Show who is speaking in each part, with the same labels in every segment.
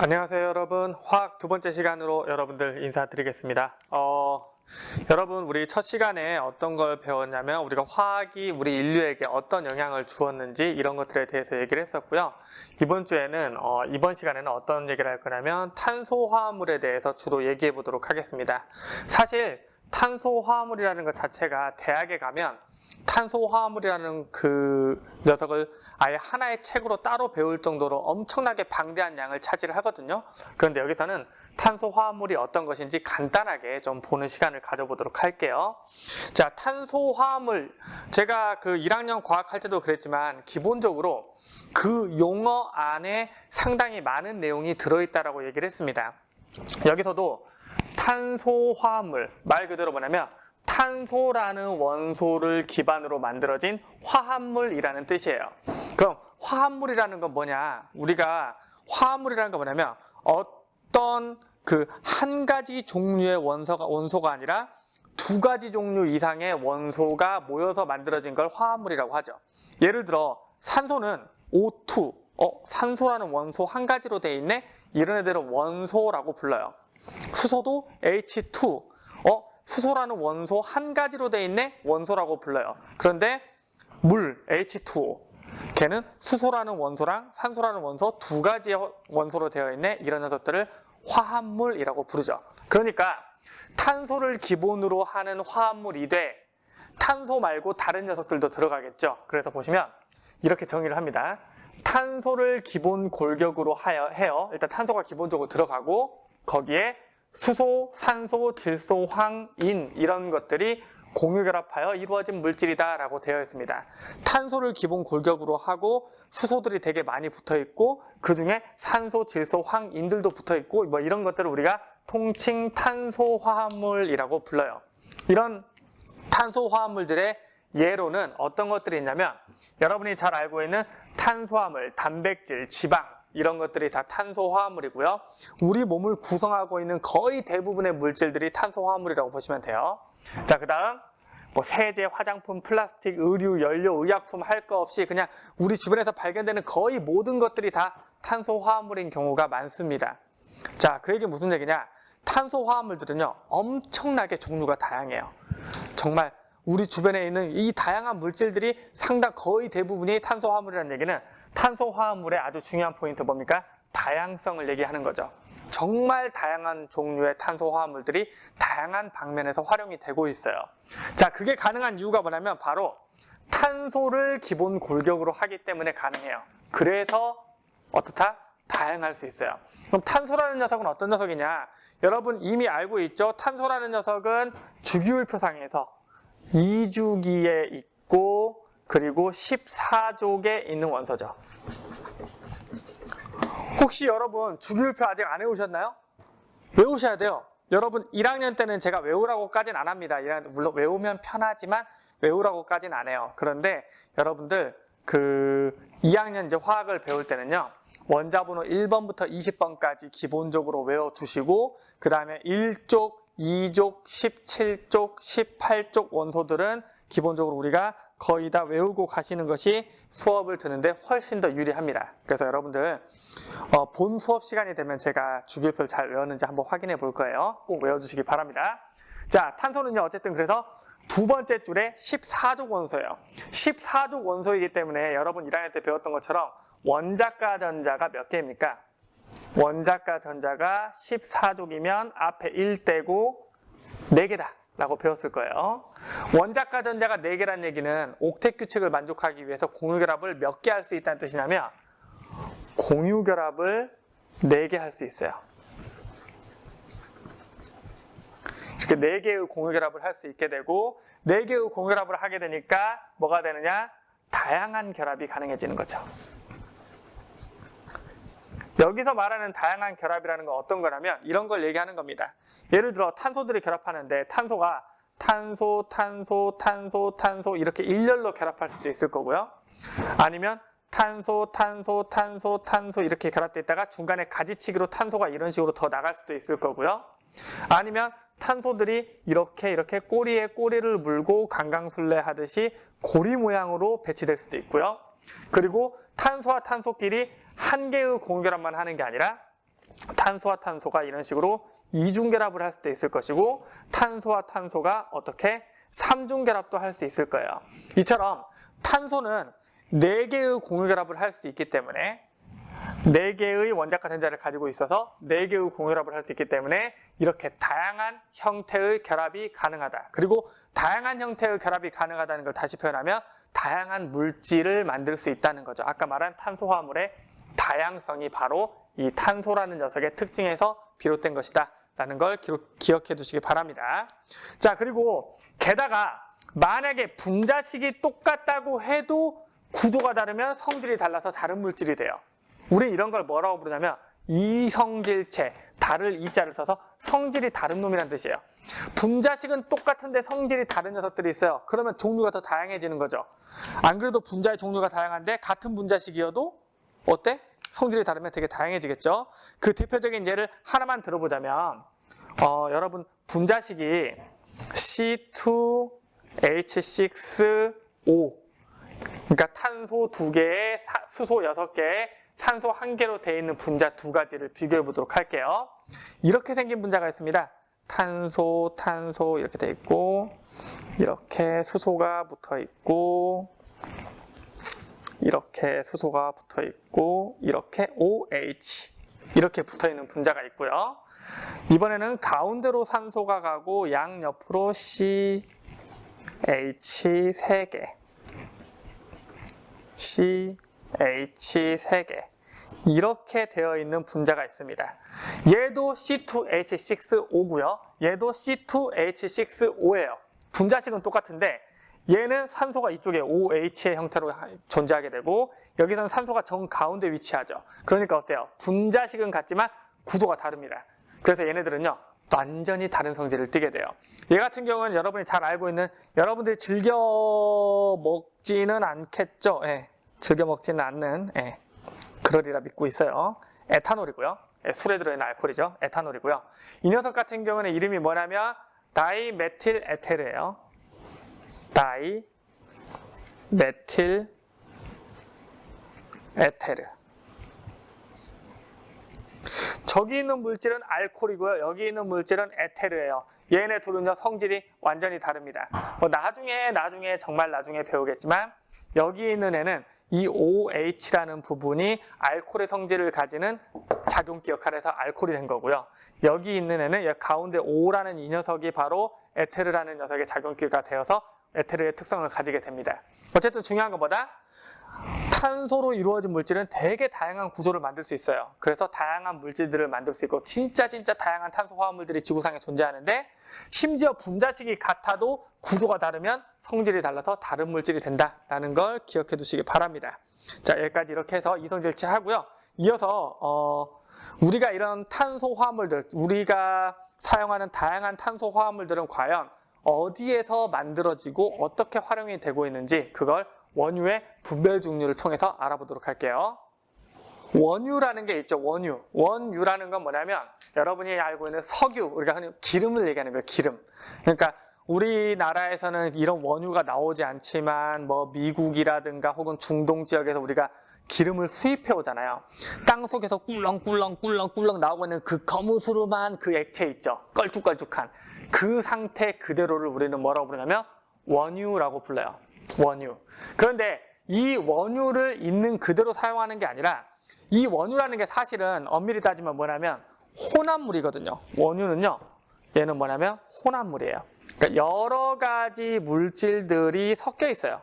Speaker 1: 안녕하세요 여러분. 화학 두 번째 시간으로 여러분들 인사드리겠습니다. 여러분 우리 첫 시간에 어떤 걸 배웠냐면 우리가 화학이 우리 인류에게 어떤 영향을 주었는지 이런 것들에 대해서 얘기를 했었고요. 이번 주에는 이번 시간에는 어떤 얘기를 할 거냐면 탄소화합물에 대해서 주로 얘기해 보도록 하겠습니다. 사실 탄소화합물이라는 것 자체가 대학에 가면 탄소화합물이라는 그 녀석을 아예 하나의 책으로 따로 배울 정도로 엄청나게 방대한 양을 차지를 하거든요. 그런데 여기서는 탄소화합물이 어떤 것인지 간단하게 좀 보는 시간을 가져보도록 할게요. 자, 탄소화합물, 제가 그 1학년 과학할 때도 그랬지만 기본적으로 그 용어 안에 상당히 많은 내용이 들어있다라고 얘기를 했습니다. 여기서도 탄소화합물, 말 그대로 뭐냐면 탄소라는 원소를 기반으로 만들어진 화합물이라는 뜻이에요. 그럼 화합물이라는 건 뭐냐? 우리가 화합물이라는 건 뭐냐면 어떤 그 한 가지 종류의 원소가 아니라 두 가지 종류 이상의 원소가 모여서 만들어진 걸 화합물이라고 하죠. 예를 들어 산소는 O2, 산소라는 원소 한 가지로 되어 있네? 이런 애들은 원소라고 불러요. 수소도 H2, 수소라는 원소 한 가지로 되어 있네? 원소라고 불러요. 그런데 물, H2O, 걔는 수소라는 원소랑 산소라는 원소 두 가지의 원소로 되어 있네? 이런 녀석들을 화합물이라고 부르죠. 그러니까 탄소를 기본으로 하는 화합물이 돼 탄소 말고 다른 녀석들도 들어가겠죠. 그래서 보시면 이렇게 정의를 합니다. 탄소를 기본 골격으로 해요. 일단 탄소가 기본적으로 들어가고 거기에 수소, 산소, 질소, 황, 인 이런 것들이 공유결합하여 이루어진 물질이다 라고 되어 있습니다. 탄소를 기본 골격으로 하고 수소들이 되게 많이 붙어 있고 그 중에 산소, 질소, 황, 인들도 붙어 있고 뭐 이런 것들을 우리가 통칭 탄소화합물이라고 불러요. 이런 탄소화합물들의 예로는 어떤 것들이 있냐면 여러분이 잘 알고 있는 탄수화물, 단백질, 지방 이런 것들이 다 탄소화합물이고요. 우리 몸을 구성하고 있는 거의 대부분의 물질들이 탄소화합물이라고 보시면 돼요. 자, 그 다음 뭐 세제, 화장품, 플라스틱, 의류, 연료, 의약품 할 거 없이 그냥 우리 주변에서 발견되는 거의 모든 것들이 다 탄소화합물인 경우가 많습니다. 자, 그 얘기 무슨 얘기냐? 탄소화합물들은요 엄청나게 종류가 다양해요. 정말 우리 주변에 있는 이 다양한 물질들이 거의 대부분이 탄소화합물이라는 얘기는 탄소화합물의 아주 중요한 포인트 뭡니까? 다양성을 얘기하는 거죠. 정말 다양한 종류의 탄소화합물들이 다양한 방면에서 활용이 되고 있어요. 자, 그게 가능한 이유가 뭐냐면 바로 탄소를 기본 골격으로 하기 때문에 가능해요. 그래서 어떻다? 다양할 수 있어요. 그럼 탄소라는 녀석은 어떤 녀석이냐? 여러분 이미 알고 있죠? 탄소라는 녀석은 주기율표상에서 2주기에 있고 그리고 14족에 있는 원소죠. 혹시 여러분 주기율표 아직 안 외우셨나요? 외우셔야 돼요. 여러분 1학년 때는 제가 외우라고까지는 안 합니다. 물론 외우면 편하지만 외우라고까지는 안 해요. 그런데 여러분들 그 2학년 이제 화학을 배울 때는요. 원자번호 1번부터 20번까지 기본적으로 외워두시고 그 다음에 1족, 2족, 17족, 18족 원소들은 기본적으로 우리가 거의 다 외우고 가시는 것이 수업을 듣는데 훨씬 더 유리합니다. 그래서 여러분들 본 수업 시간이 되면 제가 주기율표를 잘 외웠는지 한번 확인해 볼 거예요. 꼭 외워주시기 바랍니다. 자, 탄소는요 어쨌든 그래서 두 번째 줄에 14족 원소예요. 14족 원소이기 때문에 여러분 1학년 때 배웠던 것처럼 원자가 전자가 몇 개입니까? 원자가 전자가 14족이면 앞에 1떼고 4개다 라고 배웠을 거예요. 원자가 전자가 4개란 얘기는 옥텟 규칙을 만족하기 위해서 공유결합을 몇 개 할 수 있다는 뜻이냐면 공유결합을 4개 할 수 있어요. 이렇게 4개의 공유결합을 할 수 있게 되고 4개의 공유결합을 하게 되니까 뭐가 되느냐? 다양한 결합이 가능해지는 거죠. 여기서 말하는 다양한 결합이라는 건 어떤 거냐면 이런 걸 얘기하는 겁니다. 예를 들어 탄소들이 결합하는데 탄소가 탄소 이렇게 일렬로 결합할 수도 있을 거고요. 아니면 탄소 이렇게 결합되어 있다가 중간에 가지치기로 탄소가 이런 식으로 더 나갈 수도 있을 거고요. 아니면 탄소들이 이렇게 꼬리에 꼬리를 물고 강강술래 하듯이 고리 모양으로 배치될 수도 있고요. 그리고 탄소와 탄소끼리 한 개의 공유결합만 하는 게 아니라 탄소와 탄소가 이런 식으로 이중결합을 할 수도 있을 것이고 탄소와 탄소가 어떻게 삼중결합도 할 수 있을 거예요. 이처럼 탄소는 4개의 공유결합을 할 수 있기 때문에 4개의 원자과 전자를 가지고 있어서 4개의 공유결합을 할 수 있기 때문에 이렇게 다양한 형태의 결합이 가능하다. 그리고 다양한 형태의 결합이 가능하다는 걸 다시 표현하면 다양한 물질을 만들 수 있다는 거죠. 아까 말한 탄소화합물의 다양성이 바로 이 탄소라는 녀석의 특징에서 비롯된 것이다 라는 걸 기억해 두시기 바랍니다. 자, 그리고 게다가 만약에 분자식이 똑같다고 해도 구조가 다르면 성질이 달라서 다른 물질이 돼요. 우리 이런 걸 뭐라고 부르냐면 이성질체, 달을 이자를 써서 성질이 다른 놈이란 뜻이에요. 분자식은 똑같은데 성질이 다른 녀석들이 있어요. 그러면 종류가 더 다양해지는 거죠. 안 그래도 분자의 종류가 다양한데 같은 분자식이어도 어때? 성질이 다르면 되게 다양해지겠죠. 그 대표적인 예를 하나만 들어보자면 여러분 분자식이 C2H6O 그러니까 탄소 2개에 수소 6개에 산소 1개로 되어 있는 분자 2가지를 비교해 보도록 할게요. 이렇게 생긴 분자가 있습니다. 탄소, 탄소 이렇게 되어 있고 이렇게 수소가 붙어 있고 이렇게 수소가 붙어 있고 이렇게 OH 이렇게 붙어 있는 분자가 있고요. 이번에는 가운데로 산소가 가고 양옆으로 CH 3개 CH 3개 이렇게 되어 있는 분자가 있습니다. 얘도 C2H6O고요. 얘도 C2H6O예요. 분자식은 똑같은데 얘는 산소가 이쪽에 OH의 형태로 존재하게 되고 여기서는 산소가 정 가운데 위치하죠. 그러니까 어때요? 분자식은 같지만 구도가 다릅니다. 그래서 얘네들은요 완전히 다른 성질을 띠게 돼요. 얘 같은 경우는 여러분이 잘 알고 있는 여러분들이 즐겨 먹지는 않겠죠. 예, 즐겨 먹지는 않는 그러리라 믿고 있어요. 에탄올이고요. 술에 들어있는 알코올이죠. 에탄올이고요. 이 녀석 같은 경우는 이름이 뭐냐면 다이메틸 에테르예요. 다이메틸 에테르. 저기 있는 물질은 알코올이고요. 여기 있는 물질은 에테르예요. 얘네 둘은요 성질이 완전히 다릅니다. 뭐 나중에 정말 나중에 배우겠지만 여기 있는 애는 이 OH라는 부분이 알코올의 성질을 가지는 작용기 역할을 해서 알코올이 된 거고요. 여기 있는 애는 가운데 O라는 이 녀석이 바로 에테르라는 녀석의 작용기가 되어서 에테르의 특성을 가지게 됩니다. 어쨌든 중요한 것보다 탄소로 이루어진 물질은 되게 다양한 구조를 만들 수 있어요. 그래서 다양한 물질들을 만들 수 있고 진짜 다양한 탄소 화합물들이 지구상에 존재하는데 심지어 분자식이 같아도 구조가 다르면 성질이 달라서 다른 물질이 된다라는 걸 기억해 두시기 바랍니다. 자, 여기까지 이렇게 해서 이성질체 하고요. 이어서 우리가 이런 탄소 화합물들, 우리가 사용하는 다양한 탄소 화합물들은 과연 어디에서 만들어지고 어떻게 활용이 되고 있는지 그걸 원유의 분별 중류를 통해서 알아보도록 할게요. 원유라는 게 있죠. 원유. 원유라는 건 뭐냐면 여러분이 알고 있는 석유, 우리가 흔히 기름을 얘기하는 거예요. 기름. 그러니까 우리나라에서는 이런 원유가 나오지 않지만 뭐 미국이라든가 혹은 중동 지역에서 우리가 기름을 수입해 오잖아요. 땅 속에서 꿀렁꿀렁 나오고 있는 그 거무스름한 그 액체 있죠. 걸쭉걸쭉한 그 상태 그대로를 우리는 뭐라고 부르냐면 원유라고 불러요. 원유. 그런데 이 원유를 있는 그대로 사용하는 게 아니라 이 원유라는 게 사실은 엄밀히 따지면 뭐냐면 혼합물이거든요. 원유는요. 얘는 뭐냐면 혼합물이에요. 그러니까 여러 가지 물질들이 섞여 있어요.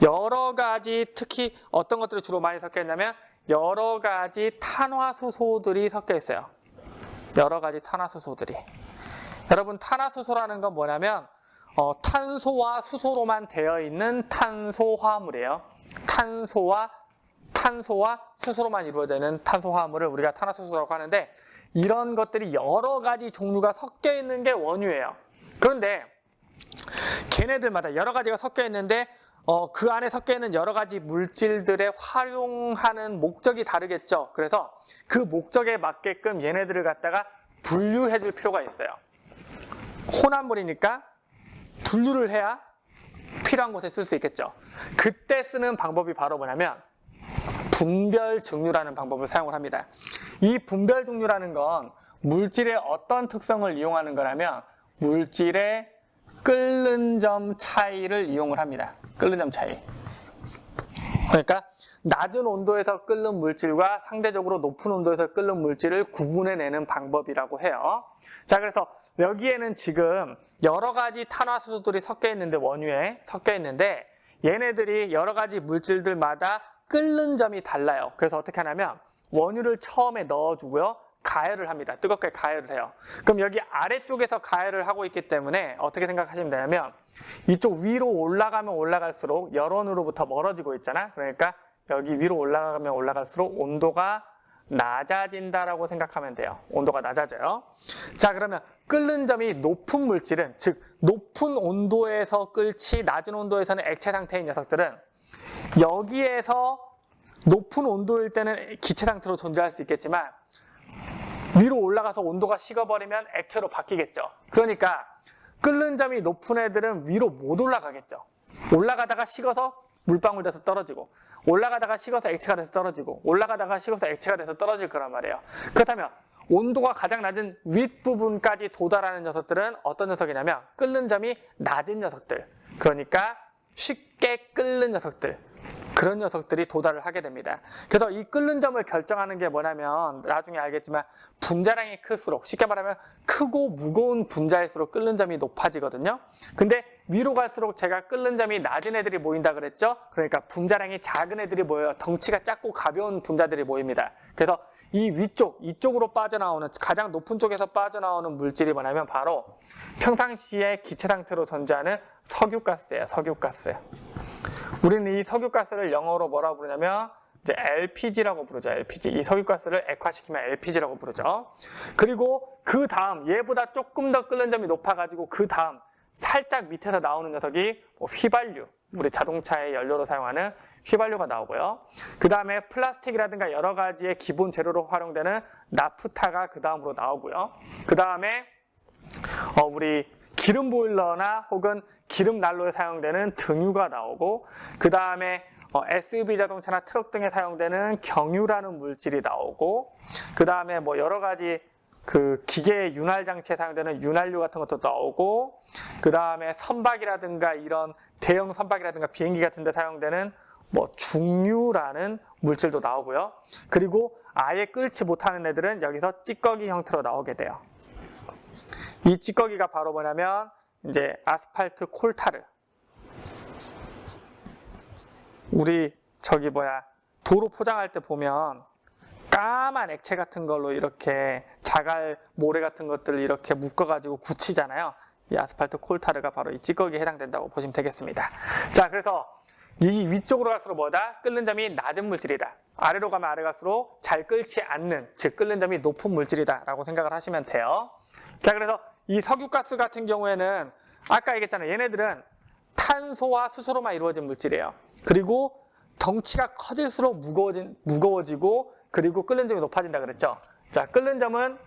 Speaker 1: 여러 가지 특히 어떤 것들이 주로 많이 섞여 있냐면 여러 가지 탄화수소들이 섞여 있어요. 여러 가지 탄화수소들이. 여러분 탄화수소라는 건 뭐냐면 탄소와 수소로만 되어 있는 탄소화합물이에요. 탄소와 수소로만 이루어져 있는 탄소화합물을 우리가 탄화수소라고 하는데 이런 것들이 여러 가지 종류가 섞여 있는 게 원유예요. 그런데 걔네들마다 여러 가지가 섞여 있는데 그 안에 섞여 있는 여러 가지 물질들의 활용하는 목적이 다르겠죠. 그래서 그 목적에 맞게끔 얘네들을 갖다가 분류해 줄 필요가 있어요. 혼합물이니까 분류를 해야 필요한 곳에 쓸 수 있겠죠. 그때 쓰는 방법이 바로 뭐냐면 분별 증류라는 방법을 사용을 합니다. 이 분별 증류라는 건 물질의 어떤 특성을 이용하는 거냐면 물질의 끓는 점 차이를 이용을 합니다. 끓는 점 차이. 그러니까 낮은 온도에서 끓는 물질과 상대적으로 높은 온도에서 끓는 물질을 구분해내는 방법이라고 해요. 자, 그래서 여기에는 지금 여러 가지 탄화수소들이 섞여 있는데, 원유에 섞여 있는데 얘네들이 여러 가지 물질들마다 끓는 점이 달라요. 그래서 어떻게 하냐면 원유를 처음에 넣어주고요. 가열을 합니다. 뜨겁게 가열을 해요. 그럼 여기 아래쪽에서 가열을 하고 있기 때문에 어떻게 생각하시면 되냐면 이쪽 위로 올라가면 올라갈수록 열원으로부터 멀어지고 있잖아. 그러니까 여기 위로 올라가면 올라갈수록 온도가 낮아진다라고 생각하면 돼요. 온도가 낮아져요. 자, 그러면 끓는 점이 높은 물질은, 즉 높은 온도에서 끓지 낮은 온도에서는 액체 상태인 녀석들은 여기에서 높은 온도일 때는 기체 상태로 존재할 수 있겠지만 위로 올라가서 온도가 식어버리면 액체로 바뀌겠죠. 그러니까 끓는 점이 높은 애들은 위로 못 올라가겠죠. 올라가다가 식어서 물방울 돼서 떨어지고, 올라가다가 식어서 액체가 돼서 떨어지고, 올라가다가 식어서 액체가 돼서 떨어질 거란 말이에요. 그렇다면 온도가 가장 낮은 윗부분까지 도달하는 녀석들은 어떤 녀석이냐면 끓는 점이 낮은 녀석들, 그러니까 쉽게 끓는 녀석들, 그런 녀석들이 도달을 하게 됩니다. 그래서 이 끓는 점을 결정하는 게 뭐냐면 나중에 알겠지만 분자량이 클수록, 쉽게 말하면 크고 무거운 분자일수록 끓는 점이 높아지거든요. 근데 위로 갈수록 제가 끓는 점이 낮은 애들이 모인다 그랬죠. 그러니까 분자량이 작은 애들이 모여요. 덩치가 작고 가벼운 분자들이 모입니다. 그래서 이 위쪽, 이쪽으로 빠져나오는, 가장 높은 쪽에서 빠져나오는 물질이 뭐냐면 바로 평상시에 기체 상태로 존재하는 석유가스예요. 석유가스. 우리는 이 석유가스를 영어로 뭐라고 부르냐면 이제 LPG라고 부르죠. LPG. 이 석유가스를 액화시키면 LPG라고 부르죠. 그리고 그 다음 얘보다 조금 더 끓는 점이 높아가지고 그 다음 살짝 밑에서 나오는 녀석이 휘발유. 우리 자동차의 연료로 사용하는 휘발유가 나오고요. 그 다음에 플라스틱이라든가 여러 가지의 기본 재료로 활용되는 나프타가 그 다음으로 나오고요. 그 다음에 우리 기름 보일러나 혹은 기름 난로에 사용되는 등유가 나오고, 그 다음에 SUV 자동차나 트럭 등에 사용되는 경유라는 물질이 나오고, 그 다음에 뭐 여러 가지 그 기계 윤활 장치에 사용되는 윤활유 같은 것도 나오고, 그 다음에 선박이라든가 이런 대형 선박이라든가 비행기 같은 데 사용되는 뭐 중유라는 물질도 나오고요. 그리고 아예 끓지 못하는 애들은 여기서 찌꺼기 형태로 나오게 돼요. 이 찌꺼기가 바로 뭐냐면 이제 아스팔트 콜타르. 우리 도로 포장할 때 보면 까만 액체 같은 걸로 이렇게 자갈 모래 같은 것들을 이렇게 묶어가지고 굳히잖아요. 이 아스팔트 콜타르가 바로 이 찌꺼기에 해당된다고 보시면 되겠습니다. 자, 그래서 이 위쪽으로 갈수록 뭐다? 끓는 점이 낮은 물질이다. 아래로 가면 아래 갈수록 잘 끓지 않는, 즉 끓는 점이 높은 물질이다 라고 생각을 하시면 돼요. 자, 그래서 이 석유가스 같은 경우에는 아까 얘기했잖아요. 얘네들은 탄소와 수소로만 이루어진 물질이에요. 그리고 덩치가 커질수록 무거워지고 그리고 끓는 점이 높아진다 그랬죠. 자, 끓는 점은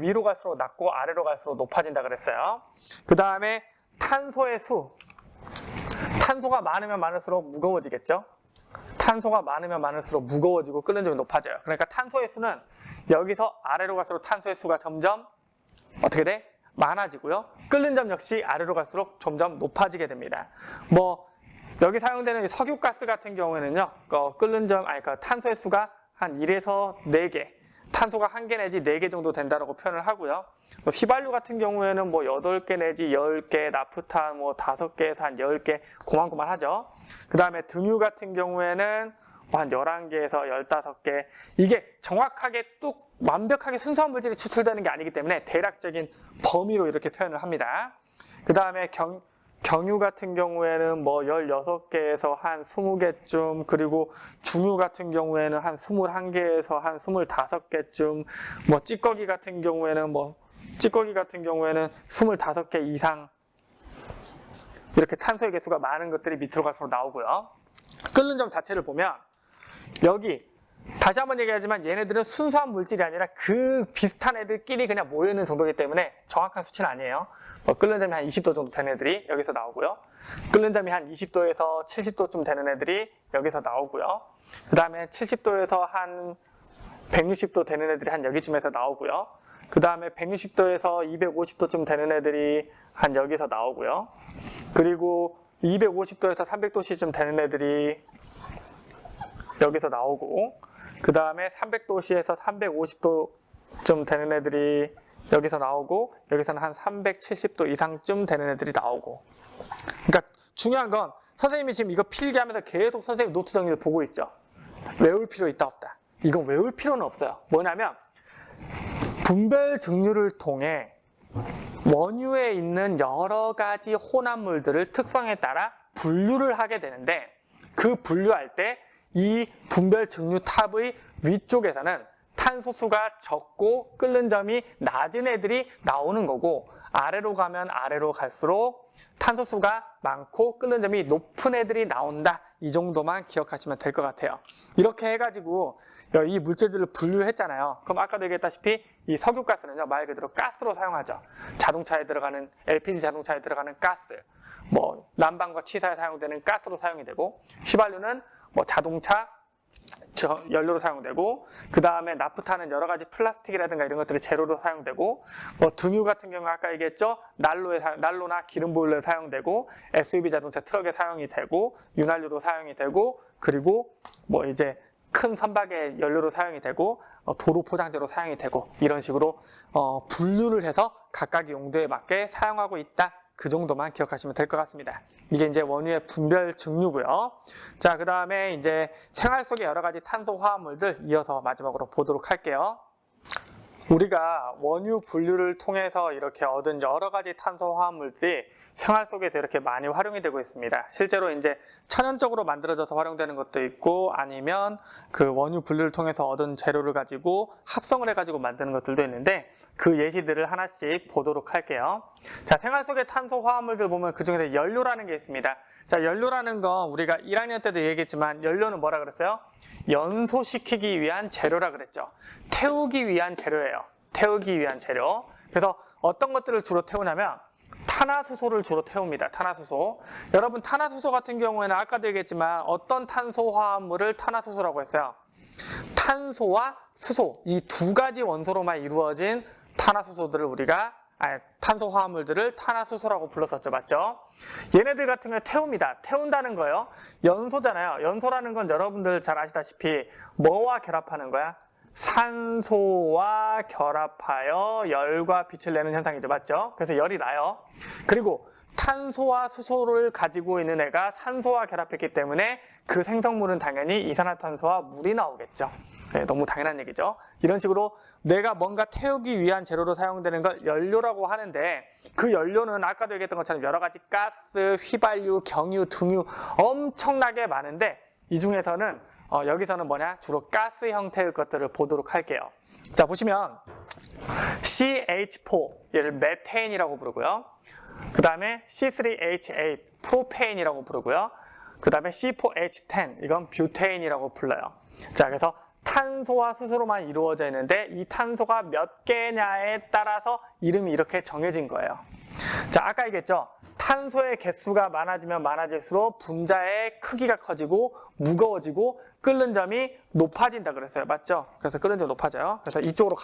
Speaker 1: 위로 갈수록 낮고 아래로 갈수록 높아진다 그랬어요. 그 다음에 탄소의 수. 탄소가 많으면 많을수록 무거워지겠죠. 탄소가 많으면 많을수록 무거워지고 끓는 점이 높아져요. 그러니까 탄소의 수는 여기서 아래로 갈수록 탄소의 수가 점점 어떻게 돼? 많아지고요. 끓는 점 역시 아래로 갈수록 점점 높아지게 됩니다. 뭐 여기 사용되는 석유가스 같은 경우에는요, 탄소의 수가 한 1에서 4개, 탄소가 1개 내지 4개 정도 된다라고 표현을 하고요. 휘발유 같은 경우에는 뭐 8개 내지 10개, 나프타 뭐 5개에서 한 10개, 고만고만하죠. 그 다음에 등유 같은 경우에는 한 11개에서 15개. 이게 정확하게 뚝 완벽하게 순수한 물질이 추출되는 게 아니기 때문에 대략적인 범위로 이렇게 표현을 합니다. 그 다음에 경유 같은 경우에는 뭐 16개에서 한 20개쯤, 그리고 중유 같은 경우에는 한 21개에서 한 25개쯤, 뭐 찌꺼기 같은 경우에는 25개 이상, 이렇게 탄소의 개수가 많은 것들이 밑으로 갈수록 나오고요. 끓는 점 자체를 보면 여기 다시 한번 얘기하지만 얘네들은 순수한 물질이 아니라 그 비슷한 애들끼리 그냥 모여있는 정도이기 때문에 정확한 수치는 아니에요. 끓는 점이 한 20도 정도 되는 애들이 여기서 나오고요. 끓는 점이 한 20도에서 70도쯤 되는 애들이 여기서 나오고요. 그 다음에 70도에서 한 160도 되는 애들이 한 여기쯤에서 나오고요. 그 다음에 160도에서 250도쯤 되는 애들이 한 여기서 나오고요. 그리고 250도에서 300도씨쯤 되는 애들이 여기서 나오고, 그 다음에 300도씨에서 350도쯤 되는 애들이 여기서 나오고, 여기서는 한 370도 이상쯤 되는 애들이 나오고. 그러니까 중요한 건 선생님이 지금 이거 필기하면서 계속 선생님 노트 정리를 보고 있죠. 외울 필요 있다 없다. 이건 외울 필요는 없어요. 뭐냐면 분별 증류를 통해 원유에 있는 여러 가지 혼합물들을 특성에 따라 분류를 하게 되는데, 그 분류할 때 이 분별 증류 탑의 위쪽에서는 탄소수가 적고 끓는 점이 낮은 애들이 나오는 거고, 아래로 가면 아래로 갈수록 탄소수가 많고 끓는 점이 높은 애들이 나온다. 이 정도만 기억하시면 될 것 같아요. 이렇게 해가지고 이 물질들을 분류했잖아요. 그럼 아까도 얘기했다시피 이 석유가스는요, 말 그대로 가스로 사용하죠. 자동차에 들어가는, LPG 자동차에 들어가는 가스, 뭐 난방과 치사에 사용되는 가스로 사용이 되고, 휘발유는 뭐 자동차 연료로 사용되고, 그 다음에 나프타는 여러 가지 플라스틱이라든가 이런 것들이 재료로 사용되고, 뭐 등유 같은 경우 아까 얘기했죠, 난로나 기름 보일러에 사용되고, SUV 자동차 트럭에 사용이 되고, 윤활유로 사용이 되고, 그리고 뭐 이제 큰 선박의 연료로 사용이 되고, 도로 포장재로 사용이 되고, 이런 식으로 분류를 해서 각각의 용도에 맞게 사용하고 있다. 그 정도만 기억하시면 될 것 같습니다. 이게 이제 원유의 분별 증류고요. 자, 그 다음에 이제 생활 속의 여러 가지 탄소 화합물들 이어서 마지막으로 보도록 할게요. 우리가 원유 분류를 통해서 이렇게 얻은 여러 가지 탄소 화합물들이 생활 속에서 이렇게 많이 활용이 되고 있습니다. 실제로 이제 천연적으로 만들어져서 활용되는 것도 있고, 아니면 그 원유 분류를 통해서 얻은 재료를 가지고 합성을 해가지고 만드는 것들도 있는데, 그 예시들을 하나씩 보도록 할게요. 자, 생활 속의 탄소 화합물들 보면 그 중에서 연료라는 게 있습니다. 자, 연료라는 건 우리가 1학년 때도 얘기했지만 연료는 뭐라 그랬어요? 연소시키기 위한 재료라 그랬죠. 태우기 위한 재료예요. 태우기 위한 재료. 그래서 어떤 것들을 주로 태우냐면 탄화수소를 주로 태웁니다. 탄화수소. 여러분, 탄화수소 같은 경우에는 아까도 얘기했지만 어떤 탄소 화합물을 탄화수소라고 했어요? 탄소와 수소, 이 두 가지 원소로만 이루어진 탄화수소들을 탄소 화합물들을 탄화수소라고 불렀었죠. 맞죠? 얘네들 같은 경우에 태웁니다. 태운다는 거예요. 연소잖아요. 연소라는 건 여러분들 잘 아시다시피 뭐와 결합하는 거야? 산소와 결합하여 열과 빛을 내는 현상이죠. 맞죠? 그래서 열이 나요. 그리고 탄소와 수소를 가지고 있는 애가 산소와 결합했기 때문에 그 생성물은 당연히 이산화탄소와 물이 나오겠죠. 네, 너무 당연한 얘기죠. 이런 식으로 내가 뭔가 태우기 위한 재료로 사용되는 걸 연료라고 하는데, 그 연료는 아까도 얘기했던 것처럼 여러 가지 가스, 휘발유, 경유, 등유 엄청나게 많은데, 이 중에서는 여기서는 뭐냐? 주로 가스 형태의 것들을 보도록 할게요. 자, 보시면 CH4, 얘를 메테인이라고 부르고요. 그 다음에 C3H8, 프로페인이라고 부르고요. 그 다음에 C4H10, 이건 뷰테인이라고 불러요. 자, 그래서 탄소와 수소로만 이루어져 있는데 이 탄소가 몇 개냐에 따라서 이름이 이렇게 정해진 거예요. 자, 아까 얘기했죠. 탄소의 개수가 많아지면 많아질수록 분자의 크기가 커지고 무거워지고 끓는 점이 높아진다 그랬어요. 맞죠? 그래서 끓는 점이 높아져요. 그래서 이쪽으로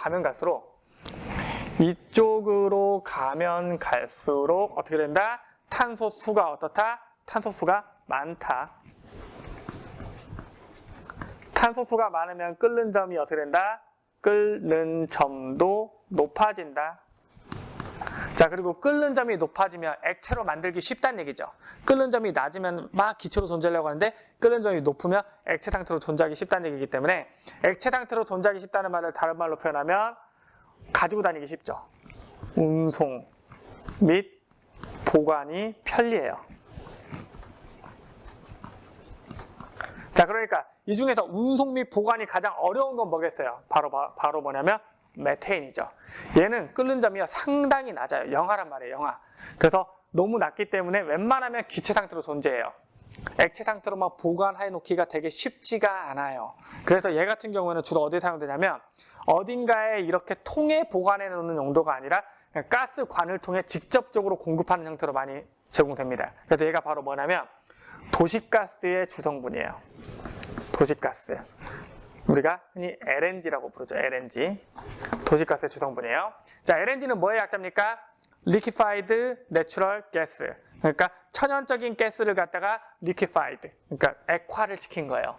Speaker 1: 가면 갈수록 어떻게 된다? 탄소수가 어떻다? 탄소수가 많다. 탄소수가 많으면 끓는 점이 어떻게 된다? 끓는 점도 높아진다. 자, 그리고 끓는 점이 높아지면 액체로 만들기 쉽다는 얘기죠. 끓는 점이 낮으면 막 기체로 존재하려고 하는데 끓는 점이 높으면 액체 상태로 존재하기 쉽다는 얘기이기 때문에 액체 상태로 존재하기 쉽다는 말을 다른 말로 표현하면 가지고 다니기 쉽죠. 운송 및 보관이 편리해요. 자, 그러니까 이 중에서 운송 및 보관이 가장 어려운 건 뭐겠어요? 바로 뭐냐면 메테인이죠. 얘는 끓는 점이 상당히 낮아요. 영하란 말이에요. 영하. 그래서 너무 낮기 때문에 웬만하면 기체 상태로 존재해요. 액체 상태로만 보관해 놓기가 되게 쉽지가 않아요. 그래서 얘 같은 경우에는 주로 어디에 사용되냐면 어딘가에 이렇게 통에 보관해 놓는 용도가 아니라 그냥 가스관을 통해 직접적으로 공급하는 형태로 많이 제공됩니다. 그래서 얘가 바로 뭐냐면 도시가스의 주성분이에요. 도시가스. 우리가 흔히 LNG라고 부르죠. LNG. 도시가스의 주성분이에요. 자, LNG는 뭐의 약자입니까? Liquefied Natural Gas. 그러니까 천연적인 가스를 갖다가 liquefied, 그러니까 액화를 시킨 거예요.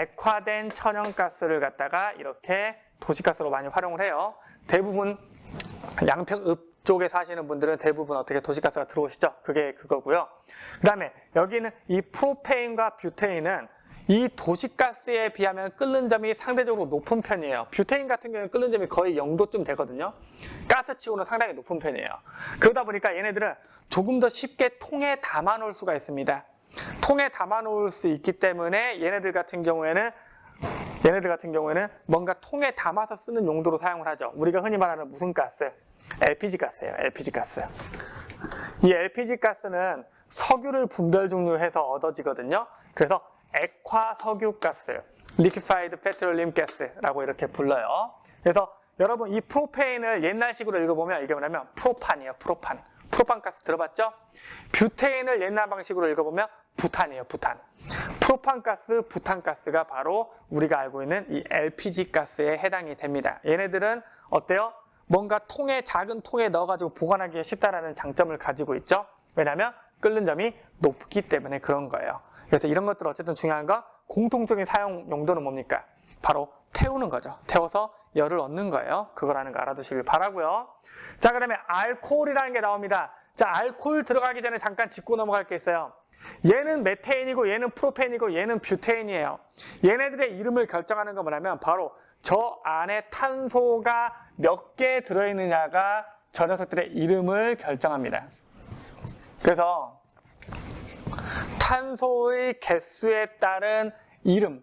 Speaker 1: 액화된 천연가스를 갖다가 이렇게 도시가스로 많이 활용을 해요. 대부분 양평읍 쪽에 사시는 분들은 대부분 어떻게 도시가스가 들어오시죠? 그게 그거고요. 그 다음에 여기는 이 프로페인과 뷰테인은 이 도시가스에 비하면 끓는 점이 상대적으로 높은 편이에요. 뷰테인 같은 경우는 끓는 점이 거의 0도쯤 되거든요. 가스치고는 상당히 높은 편이에요. 그러다 보니까 얘네들은 조금 더 쉽게 통에 담아 놓을 수가 있습니다. 통에 담아 놓을 수 있기 때문에 얘네들 같은 경우에는 뭔가 통에 담아서 쓰는 용도로 사용을 하죠. 우리가 흔히 말하는 무슨 가스? LPG 가스예요. LPG 가스. 이 LPG 가스는 석유를 분별 종류해서 얻어지거든요. 그래서 액화석유가스, Liquefied Petroleum Gas라고 이렇게 불러요. 그래서 여러분 이 프로페인을 옛날식으로 읽어보면 이게 뭐냐면 프로판이에요. 프로판. 프로판가스 들어봤죠? 뷰테인을 옛날 방식으로 읽어보면 부탄이에요. 부탄. 프로판가스, 부탄가스가 바로 우리가 알고 있는 이 LPG 가스에 해당이 됩니다. 얘네들은 어때요? 뭔가 작은 통에 넣어가지고 보관하기가 쉽다라는 장점을 가지고 있죠. 왜냐하면 끓는 점이 높기 때문에 그런 거예요. 그래서 이런 것들 어쨌든 중요한 건 공통적인 사용 용도는 뭡니까? 바로 태우는 거죠. 태워서 열을 얻는 거예요. 그거라는 거 알아두시길 바라고요. 자, 그다음에 알코올이라는 게 나옵니다. 자, 알코올 들어가기 전에 잠깐 짚고 넘어갈 게 있어요. 얘는 메테인이고 얘는 프로페인이고 얘는 뷰테인이에요. 얘네들의 이름을 결정하는 건 뭐냐면 바로 저 안에 탄소가 몇 개 들어있느냐가 저 녀석들의 이름을 결정합니다. 그래서 탄소의 개수에 따른 이름을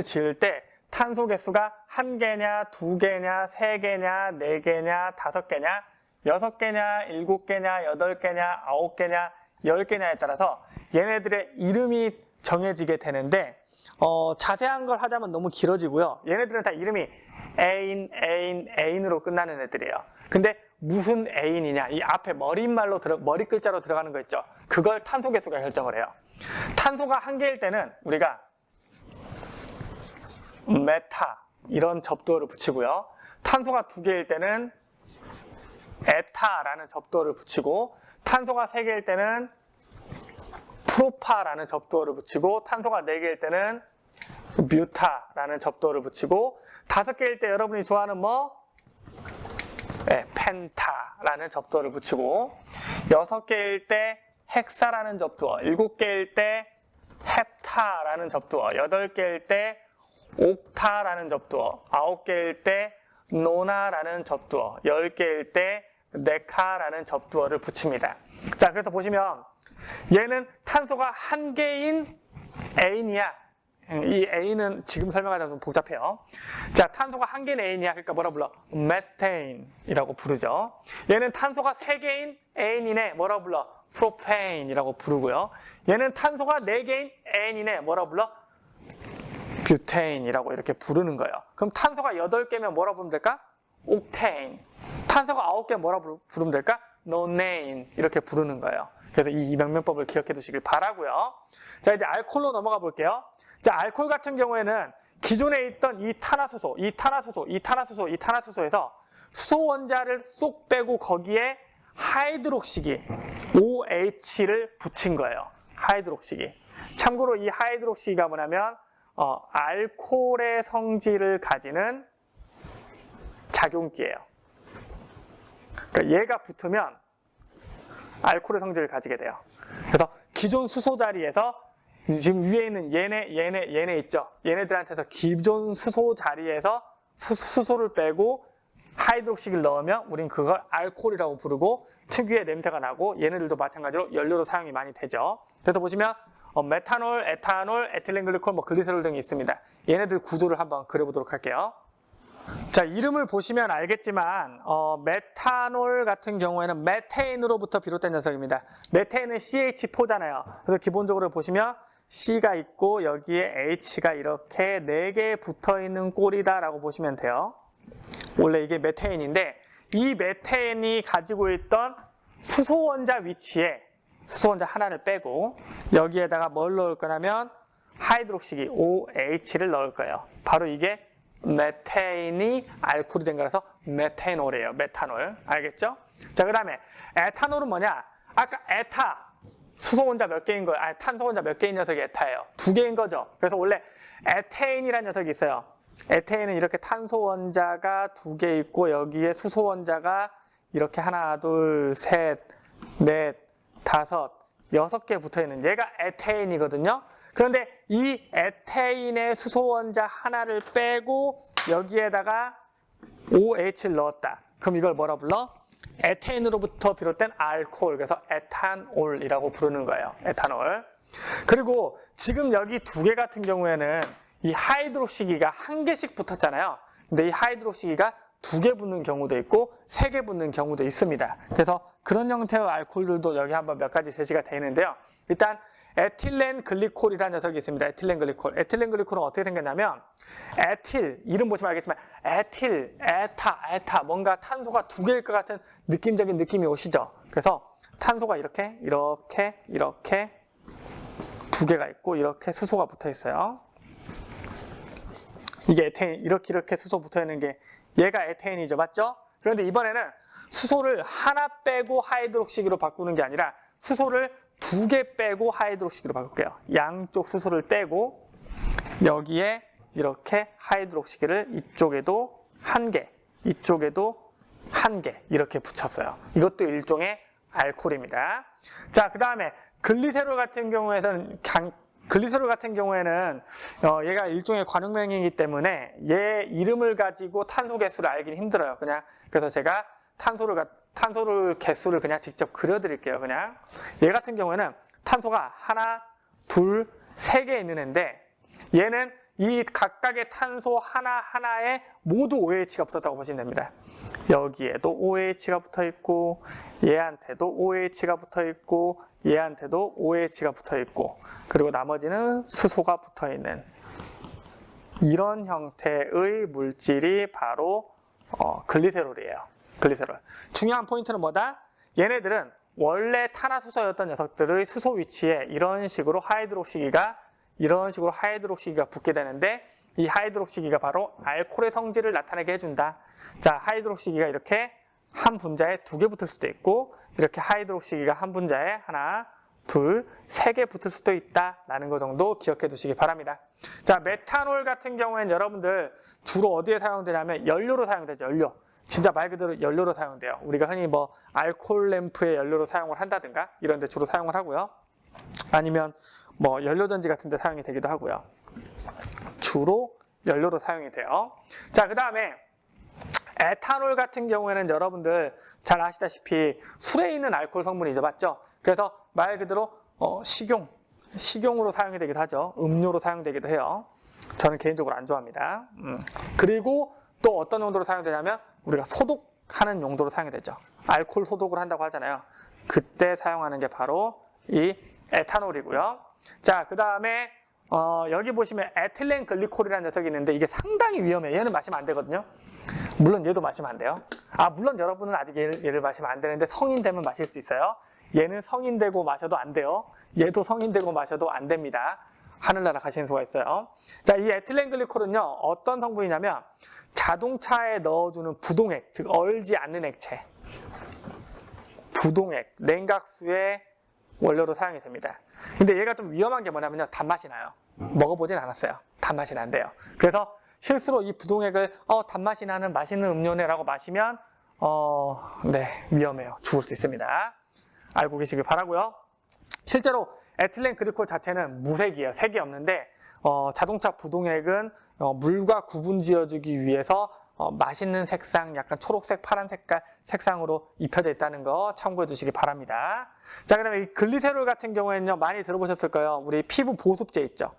Speaker 1: 지을 때 탄소 개수가 1개냐, 2개냐, 3개냐, 4개냐, 5개냐, 6개냐, 7개냐, 8개냐, 9개냐, 10개냐에 따라서 얘네들의 이름이 정해지게 되는데 자세한 걸 하자면 너무 길어지고요. 얘네들은 다 이름이 애인으로 끝나는 애들이에요. 근데 무슨 애인이냐? 이 앞에 머리 글자로 들어가는 거 있죠? 그걸 탄소 개수가 결정을 해요. 탄소가 1개일 때는 우리가 메타 이런 접두어를 붙이고요. 탄소가 2개일 때는 에타라는 접두어를 붙이고 탄소가 3개일 때는 프로파라는 접두어를 붙이고 탄소가 4개일 때는 뮤타라는 접두어를 붙이고 5개일 때 여러분이 좋아하는 펜타라는 접두어를 붙이고 6개일 때 헥사라는 접두어, 7개일 때 헵타라는 접두어, 8개일 때 옥타라는 접두어, 9개일 때 노나라는 접두어, 10개일 때 네카라는 접두어를 붙입니다. 자, 그래서 보시면 얘는 탄소가 1개인 애인이야. 이 A는 지금 설명하자면 좀 복잡해요. 자, 탄소가 1개인 A이야. 그러니까 뭐라 불러? 메테인이라고 부르죠. 얘는 탄소가 3개인 N이네. 뭐라 불러? 프로페인이라고 부르고요. 얘는 탄소가 4개인 N이네. 뭐라 불러? 뷰테인이라고 이렇게 부르는 거예요. 그럼 탄소가 8개면 뭐라 부르면 될까? 옥테인. 탄소가 9개 뭐라 부르면 될까? 노네인. 이렇게 부르는 거예요. 그래서 이 명명법을 기억해 두시길 바라고요. 자, 이제 알코올로 넘어가 볼게요. 자, 알코올 같은 경우에는 기존에 있던 이 탄화수소에서 수소 원자를 쏙 빼고 거기에 하이드록시기 OH를 붙인 거예요. 하이드록시기. 참고로 이 하이드록시기가 뭐냐면 알코올의 성질을 가지는 작용기예요. 그러니까 얘가 붙으면 알코올의 성질을 가지게 돼요. 그래서 기존 수소 자리에서 지금 위에 있는 얘네 있죠? 얘네들한테서 기존 수소 자리에서 수소를 빼고 하이드록시기를 넣으면 우린 그걸 알코올이라고 부르고 특유의 냄새가 나고 얘네들도 마찬가지로 연료로 사용이 많이 되죠. 그래서 보시면 메탄올, 에탄올, 에틸렌글리콜, 글리세롤 등이 있습니다. 얘네들 구조를 한번 그려보도록 할게요. 자, 이름을 보시면 알겠지만 메탄올 같은 경우에는 메테인으로부터 비롯된 녀석입니다. 메테인은 CH4잖아요. 그래서 기본적으로 보시면 C가 있고 여기에 H가 이렇게 4개 붙어있는 꼴이다라고 보시면 돼요. 원래 이게 메테인인데 이 메테인이 가지고 있던 수소원자 위치에 수소원자 하나를 빼고 여기에다가 뭘 넣을 거냐면 하이드록시기 OH를 넣을 거예요. 바로 이게 메테인이 알코올이 된 거라서 메테놀이에요. 메탄올. 알겠죠? 자, 그 다음에 에탄올은 뭐냐? 아까 에타 수소원자 몇 개인 거예요? 아니, 탄소원자 몇 개인 녀석이 에타예요? 2개인 거죠. 그래서 원래 에테인이라는 녀석이 있어요. 에테인은 이렇게 탄소원자가 2개 있고 여기에 수소원자가 이렇게 하나, 둘, 셋, 넷, 다섯, 6개 붙어있는 얘가 에테인이거든요. 그런데 이 에테인의 수소원자 하나를 빼고 여기에다가 OH를 넣었다. 그럼 이걸 뭐라 불러? 에테인으로부터 비롯된 알코올, 그래서 에탄올이라고 부르는 거예요. 에탄올. 그리고 지금 여기 2개 같은 경우에는 이 하이드록시기가 1개씩 붙었잖아요. 근데 이 하이드록시기가 2개 붙는 경우도 있고 3개 붙는 경우도 있습니다. 그래서 그런 형태의 알코올들도 여기 한번 몇 가지 제시가 되어 있는데요. 일단 에틸렌 글리콜이라는 녀석이 있습니다. 에틸렌 글리콜. 에틸렌 글리콜은 어떻게 생겼냐면 에틸, 이름 보시면 알겠지만 에틸, 에타 뭔가 탄소가 2개일 것 같은 느낌적인 느낌이 오시죠. 그래서 탄소가 이렇게 2개가 있고 이렇게 수소가 붙어 있어요. 이게 에테인, 이렇게 수소 붙어 있는 게 얘가 에테인이죠. 맞죠? 그런데 이번에는 수소를 하나 빼고 하이드록시기로 바꾸는 게 아니라 수소를 2개 빼고 하이드록시기로 바꿀게요. 양쪽 수소를 떼고 여기에 이렇게 하이드록시기를 이쪽에도 1개, 이쪽에도 1개 이렇게 붙였어요. 이것도 일종의 알코올입니다. 자, 그 다음에 글리세롤 같은 경우에는 얘가 일종의 관용명이기 때문에 얘 이름을 가지고 탄소 개수를 알기는 힘들어요. 그래서 제가 탄소를 개수를 그냥 직접 그려드릴게요. 그냥 얘 같은 경우에는 탄소가 하나, 둘, 3개 있는 애인데 얘는 이 각각의 탄소 하나하나에 모두 OH가 붙었다고 보시면 됩니다. 여기에도 OH가 붙어 있고 얘한테도 OH가 붙어 있고 얘한테도 OH가 붙어 있고 그리고 나머지는 수소가 붙어 있는 이런 형태의 물질이 바로 글리세롤이에요. 글리세롤. 중요한 포인트는 뭐다? 얘네들은 원래 탄화수소였던 녀석들의 수소 위치에 이런 식으로 하이드록시기가 붙게 되는데 이 하이드록시기가 바로 알코올의 성질을 나타내게 해준다. 자, 하이드록시기가 이렇게 한 분자에 2개 붙을 수도 있고 이렇게 하이드록시기가 한 분자에 하나, 둘, 3개 붙을 수도 있다라는 거 정도 기억해 두시기 바랍니다. 자, 메탄올 같은 경우에는 여러분들 주로 어디에 사용되냐면 연료로 사용되죠. 연료. 진짜 말 그대로 연료로 사용돼요. 우리가 흔히 뭐 알코올 램프에 연료로 사용을 한다든가 이런 데 주로 사용을 하고요. 아니면 뭐 연료전지 같은 데 사용이 되기도 하고요. 주로 연료로 사용이 돼요. 자, 그 다음에 에탄올 같은 경우에는 여러분들 잘 아시다시피 술에 있는 알코올 성분이죠. 맞죠? 그래서 말 그대로 식용으로 사용이 되기도 하죠. 음료로 사용되기도 해요. 저는 개인적으로 안 좋아합니다. 그리고 또 어떤 용도로 사용되냐면 우리가 소독하는 용도로 사용이 되죠. 알코올 소독을 한다고 하잖아요. 그때 사용하는 게 바로 이 에탄올이고요. 자, 그 다음에 여기 보시면 에틸렌 글리콜이라는 녀석이 있는데 이게 상당히 위험해요. 얘는 마시면 안 되거든요. 물론 얘도 마시면 안 돼요. 물론 여러분은 아직 얘를 마시면 안 되는데 성인 되면 마실 수 있어요. 얘는 성인 되고 마셔도 안 돼요. 얘도 성인 되고 마셔도 안 됩니다. 하늘나라 가시는 수가 있어요. 자, 이 에틸렌 글리콜은요, 어떤 성분이냐면 자동차에 넣어주는 부동액, 즉 얼지 않는 액체, 부동액, 냉각수의 원료로 사용이 됩니다. 근데 얘가 좀 위험한 게 뭐냐면요, 단맛이 나요. 먹어보진 않았어요. 단맛이 난대요. 그래서 실수로 이 부동액을 단맛이 나는 맛있는 음료네라고 마시면 네, 위험해요. 죽을 수 있습니다. 알고 계시길 바라고요. 실제로 에틸렌 글리콜 자체는 무색이에요. 색이 없는데 자동차 부동액은 물과 구분 지어주기 위해서 맛있는 색상, 약간 초록색, 파란 색상으로 입혀져 있다는 거 참고해 주시기 바랍니다. 자, 그 다음에 이 글리세롤 같은 경우에는요, 많이 들어보셨을 거예요. 우리 피부 보습제 있죠.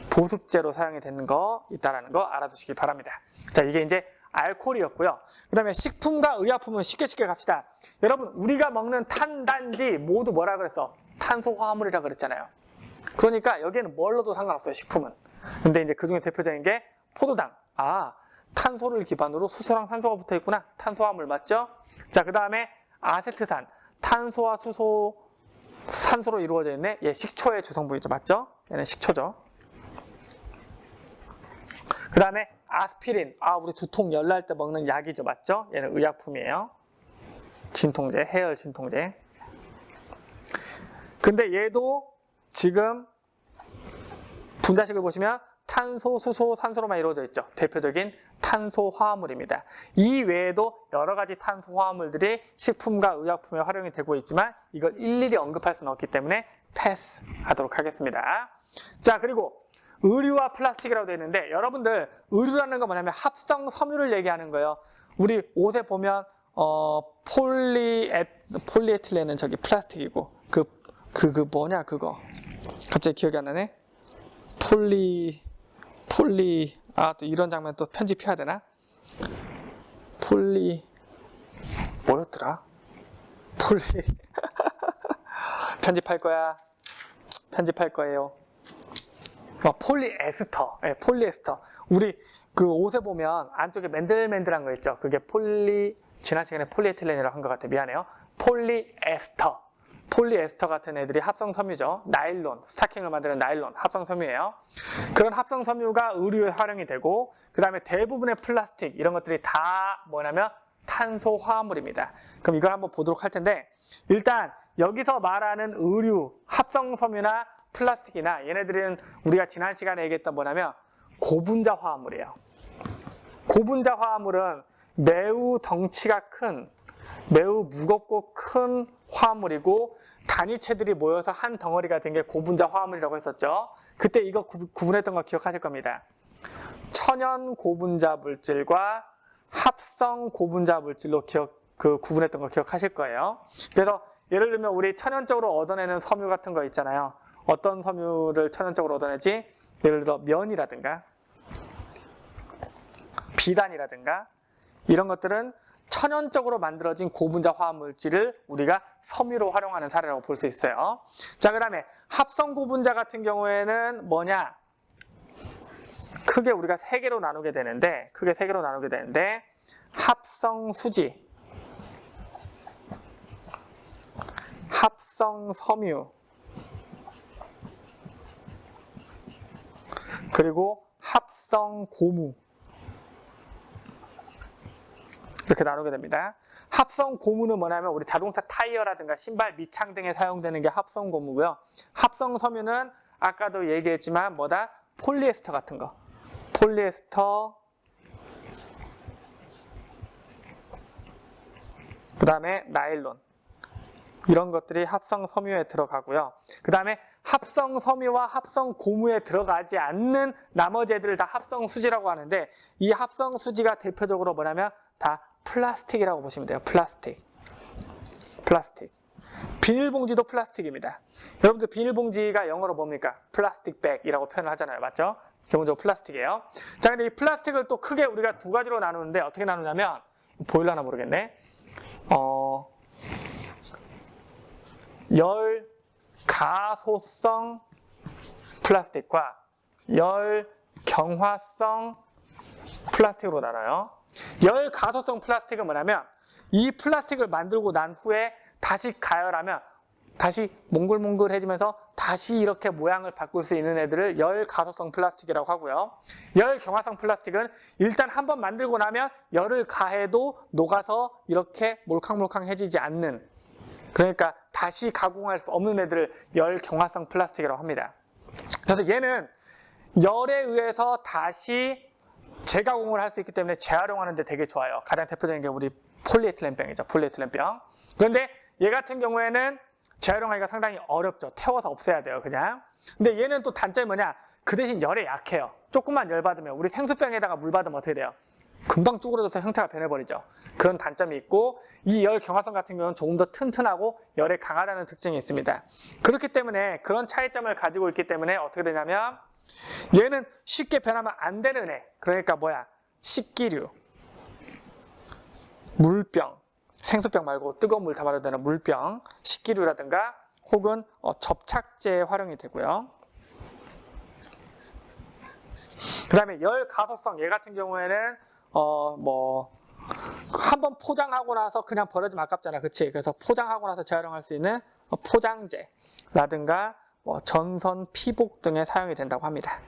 Speaker 1: 보습제로 사용이 되는 거 있다는 거 알아두시기 바랍니다. 자, 이게 이제 알코올이었고요. 그 다음에 식품과 의약품은 쉽게 갑시다. 여러분, 우리가 먹는 탄단지 모두 뭐라 그랬어? 탄소화합물이라 그랬잖아요. 그러니까 여기에는 뭘 넣어도 상관없어요, 식품은. 근데 이제 그 중에 대표적인 게 포도당. 탄소를 기반으로 수소랑 산소가 붙어 있구나. 탄소화합물 맞죠? 자, 그 다음에 아세트산. 탄소와 수소, 산소로 이루어져 있네. 얘 식초의 주성분이죠. 맞죠? 얘는 식초죠. 그 다음에 아스피린. 우리 두통 열 날 때 먹는 약이죠. 맞죠? 얘는 의약품이에요. 진통제, 해열 진통제. 근데 얘도 지금 분자식을 보시면 탄소, 수소, 산소로만 이루어져 있죠. 대표적인 탄소화합물입니다. 이 외에도 여러 가지 탄소화합물들이 식품과 의약품에 활용이 되고 있지만 이걸 일일이 언급할 수는 없기 때문에 패스하도록 하겠습니다. 자, 그리고 의류와 플라스틱이라고 되어 있는데 여러분들 의류라는 건 뭐냐면 합성 섬유를 얘기하는 거예요. 우리 옷에 보면 폴리에틸렌은 저기 플라스틱이고 뭐냐 그거 갑자기 기억이 안 나네. 또 이런 장면 또 편집해야 되나? 뭐였더라? 편집할 거예요. 폴리에스터. 네, 폴리에스터. 우리 그 옷에 보면 안쪽에 맨들맨들한 거 있죠? 그게 지난 시간에 폴리에틸렌이라고 한 것 같아. 미안해요. 폴리에스터 같은 애들이 합성섬유죠. 나일론, 스타킹을 만드는 나일론, 합성섬유예요. 그런 합성섬유가 의류에 활용이 되고 그 다음에 대부분의 플라스틱 이런 것들이 다 뭐냐면 탄소화합물입니다. 그럼 이걸 한번 보도록 할 텐데 일단 여기서 말하는 의류, 합성섬유나 플라스틱이나 얘네들은 우리가 지난 시간에 얘기했던 뭐냐면 고분자 화합물이에요. 고분자 화합물은 매우 덩치가 큰, 매우 무겁고 큰 화합물이고 단위체들이 모여서 한 덩어리가 된 게 고분자 화합물이라고 했었죠. 그때 이거 구분했던 거 기억하실 겁니다. 천연 고분자 물질과 합성 고분자 물질로 구분했던 거 기억하실 거예요. 그래서 예를 들면 우리 천연적으로 얻어내는 섬유 같은 거 있잖아요. 어떤 섬유를 천연적으로 얻어내지? 예를 들어 면이라든가 비단이라든가 이런 것들은 천연적으로 만들어진 고분자 화합물질을 우리가 섬유로 활용하는 사례라고 볼 수 있어요. 자, 그 다음에 합성 고분자 같은 경우에는 뭐냐? 크게 우리가 세 개로 나누게 되는데 합성 수지, 합성 섬유, 그리고 합성 고무 이렇게 나누게 됩니다. 합성 고무는 뭐냐면 우리 자동차 타이어라든가 신발 밑창 등에 사용되는 게 합성 고무고요. 합성 섬유는 아까도 얘기했지만 뭐다? 폴리에스터 같은 거. 폴리에스터, 그 다음에 나일론 이런 것들이 합성 섬유에 들어가고요. 그 다음에 합성 섬유와 합성 고무에 들어가지 않는 나머지 애들을 다 합성 수지라고 하는데 이 합성 수지가 대표적으로 뭐냐면 다 플라스틱이라고 보시면 돼요. 플라스틱. 비닐봉지도 플라스틱입니다. 여러분들 비닐봉지가 영어로 뭡니까? 플라스틱 백이라고 표현을 하잖아요. 맞죠? 기본적으로 플라스틱이에요. 자, 근데 이 플라스틱을 또 크게 우리가 두 가지로 나누는데 어떻게 나누냐면 보일라나 모르겠네. 열가소성 플라스틱과 열경화성 플라스틱으로 나눠요. 열가소성 플라스틱은 뭐냐면 이 플라스틱을 만들고 난 후에 다시 가열하면 다시 몽글몽글해지면서 다시 이렇게 모양을 바꿀 수 있는 애들을 열가소성 플라스틱이라고 하고요. 열경화성 플라스틱은 일단 한번 만들고 나면 열을 가해도 녹아서 이렇게 몰캉몰캉해지지 않는, 그러니까 다시 가공할 수 없는 애들을 열경화성 플라스틱이라고 합니다. 그래서 얘는 열에 의해서 다시 재가공을 할 수 있기 때문에 재활용하는 데 되게 좋아요. 가장 대표적인 게 우리 폴리에틸렌병이죠. 폴리에틸렌병. 그런데 얘 같은 경우에는 재활용하기가 상당히 어렵죠. 태워서 없애야 돼요, 그냥. 근데 얘는 또 단점이 뭐냐? 그 대신 열에 약해요. 조금만 열 받으면, 우리 생수병에다가 물 받으면 어떻게 돼요? 금방 쭈그러져서 형태가 변해버리죠. 그런 단점이 있고, 이 열 경화성 같은 경우는 조금 더 튼튼하고 열에 강하다는 특징이 있습니다. 그렇기 때문에 그런 차이점을 가지고 있기 때문에 어떻게 되냐면 얘는 쉽게 변하면 안 되는 애. 그러니까 뭐야? 식기류, 물병, 생수병 말고 뜨거운 물 담아도 되는 물병, 식기류라든가 혹은 접착제에 활용이 되고요. 그 다음에 열 가소성, 얘 같은 경우에는 한번 포장하고 나서 그냥 버려지면 아깝잖아, 그치? 그래서 포장하고 나서 재활용할 수 있는 포장재라든가 전선, 피복 등에 사용이 된다고 합니다.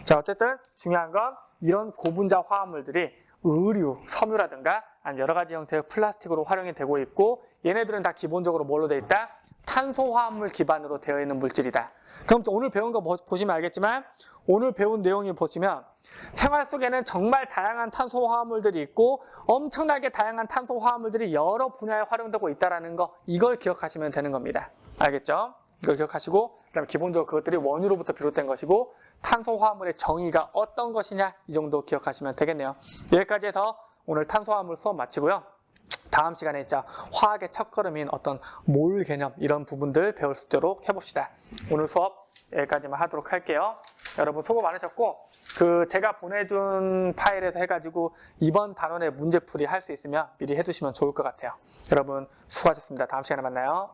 Speaker 1: 자, 어쨌든 중요한 건 이런 고분자 화합물들이 의류, 섬유라든가 아니면 여러 가지 형태의 플라스틱으로 활용이 되고 있고, 얘네들은 다 기본적으로 뭘로 되어 있다? 탄소화합물 기반으로 되어 있는 물질이다. 그럼 또 오늘 배운 거 보시면 알겠지만, 오늘 배운 내용이 보시면 생활 속에는 정말 다양한 탄소화합물들이 있고 엄청나게 다양한 탄소화합물들이 여러 분야에 활용되고 있다는 거, 이걸 기억하시면 되는 겁니다. 알겠죠? 이걸 기억하시고, 그다음에 기본적으로 그것들이 원유로부터 비롯된 것이고 탄소화합물의 정의가 어떤 것이냐, 이 정도 기억하시면 되겠네요. 여기까지 해서 오늘 탄소화합물 수업 마치고요. 다음 시간에 진짜 화학의 첫걸음인 어떤 몰 개념, 이런 부분들 배울 수 있도록 해봅시다. 오늘 수업 여기까지만 하도록 할게요. 여러분 수고 많으셨고, 제가 보내준 파일에서 해가지고 이번 단원의 문제풀이 할 수 있으면 미리 해두시면 좋을 것 같아요. 여러분 수고하셨습니다. 다음 시간에 만나요.